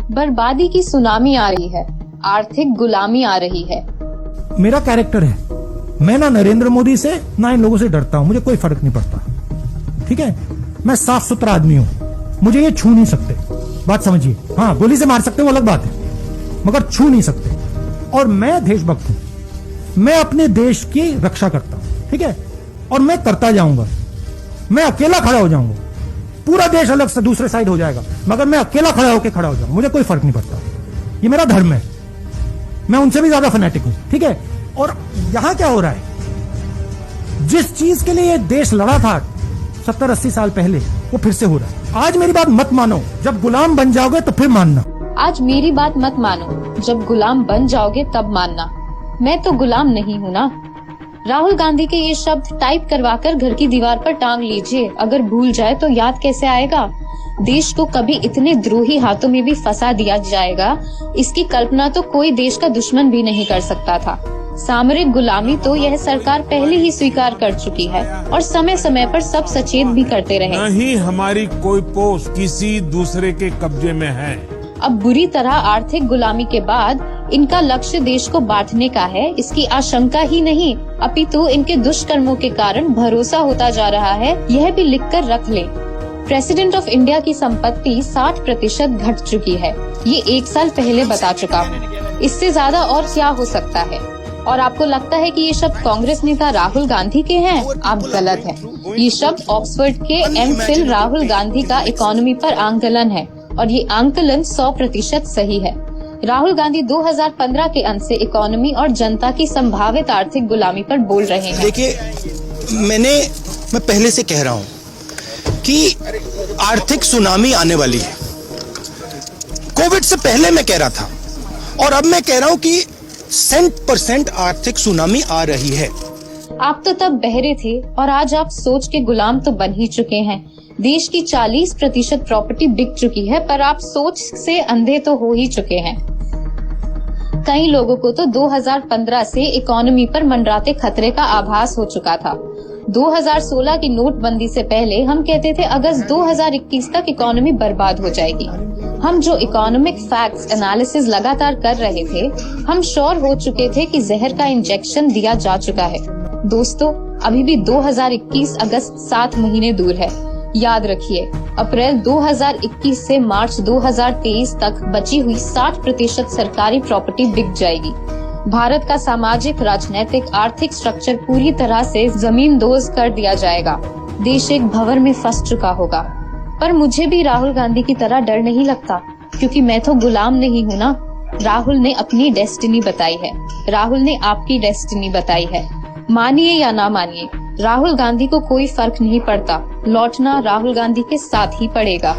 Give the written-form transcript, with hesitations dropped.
बर्बादी की सुनामी आ रही है, आर्थिक गुलामी आ रही है। मेरा कैरेक्टर है, मैं ना नरेंद्र मोदी से ना इन लोगों से डरता हूं, मुझे कोई फर्क नहीं पड़ता। ठीक है, मैं साफ सुथरा आदमी हूं, मुझे ये छू नहीं सकते, बात समझिए। हाँ, गोली से मार सकते हैं वो अलग बात है, मगर छू नहीं सकते। और मैं देशभक्त हूं, मैं अपने देश की रक्षा करता हूं, ठीक है, और मैं करता जाऊंगा। मैं अकेला खड़ा हो जाऊंगा, पूरा देश अलग से दूसरे साइड हो जाएगा, मगर मैं अकेला खड़ा होकर खड़ा हो जाऊंगा, मुझे कोई फर्क नहीं पड़ता। ये मेरा धर्म है, मैं उनसे भी ज्यादा फैनेटिक हूं, ठीक है। और यहां क्या हो रहा है, जिस चीज के लिए ये देश लड़ा था 70-80 साल पहले, वो फिर से हो रहा है। आज मेरी बात मत मानो, जब गुलाम बन जाओगे तो फिर मानना। आज मेरी बात मत मानो, जब गुलाम बन जाओगे तब मानना। मैं तो गुलाम नहीं हूँ ना। राहुल गांधी के ये शब्द टाइप करवाकर घर की दीवार पर टांग लीजिए, अगर भूल जाए तो याद कैसे आएगा। देश को कभी इतने द्रोही हाथों में भी फंसा दिया जाएगा, इसकी कल्पना तो कोई देश का दुश्मन भी नहीं कर सकता था। सामरिक गुलामी तो यह सरकार पहले ही स्वीकार कर चुकी है और समय समय पर सब सचेत भी करते रहे। नहीं, हमारी कोई पोस्ट किसी दूसरे के कब्जे में है। अब बुरी तरह आर्थिक गुलामी के बाद इनका लक्ष्य देश को बांटने का है, इसकी आशंका ही नहीं, अपितु इनके दुष्कर्मों के कारण भरोसा होता जा रहा है। यह भी लिखकर रख ले, प्रेसिडेंट ऑफ इंडिया की संपत्ति 60% घट चुकी है। ये 1 साल पहले बता चुका हूँ, इससे ज्यादा और क्या हो सकता है। और आपको लगता है कि ये शब्द कांग्रेस नेता राहुल गांधी के हैं? आप गलत हैं। ये शब्द ऑक्सफोर्ड के एमफिल राहुल गांधी का इकोनॉमी पर आंकलन है और ये आंकलन 100% सही है। राहुल गांधी 2015 के अंत से इकोनॉमी और जनता की संभावित आर्थिक गुलामी पर बोल रहे हैं। देखिए, मैं पहले से कह रहा हूं कि आर्थिक सुनामी आने वाली है। कोविड से पहले मैं कह रहा था और अब मैं कह रहा हूं कि 100% आर्थिक सुनामी आ रही है। आप तो तब बहरे थे और आज आप सोच के गुलाम तो बन ही चुके हैं। देश की 40% प्रॉपर्टी बिक चुकी है, पर आप सोच से अंधे तो हो ही चुके हैं। कई लोगों को तो 2015 से इकोनॉमी पर मंडराते खतरे का आभास हो चुका था। 2016 की नोटबंदी से पहले हम कहते थे अगस्त 2021 तक इकोनॉमी बर्बाद हो जाएगी। हम जो इकोनॉमिक फैक्ट्स एनालिसिस लगातार कर रहे थे, हम श्योर हो चुके थे कि जहर का इंजेक्शन दिया जा चुका है। दोस्तों, अभी भी 2021 अगस्त 7 महीने दूर है। याद रखिए, अप्रैल 2021 से मार्च 2023 तक बची हुई 60% सरकारी प्रॉपर्टी बिक जाएगी। भारत का सामाजिक, राजनीतिक, आर्थिक स्ट्रक्चर पूरी तरह से जमींदोज कर दिया जाएगा। देश एक भंवर में फंस चुका होगा। पर मुझे भी राहुल गांधी की तरह डर नहीं लगता, क्योंकि मैं तो गुलाम नहीं हूँ ना। राहुल ने अपनी डेस्टिनी बताई है, राहुल ने आपकी डेस्टिनी बताई है। मानिए या ना मानिए, राहुल गांधी को कोई फर्क नहीं पड़ता, लौटना राहुल गांधी के साथ ही पड़ेगा।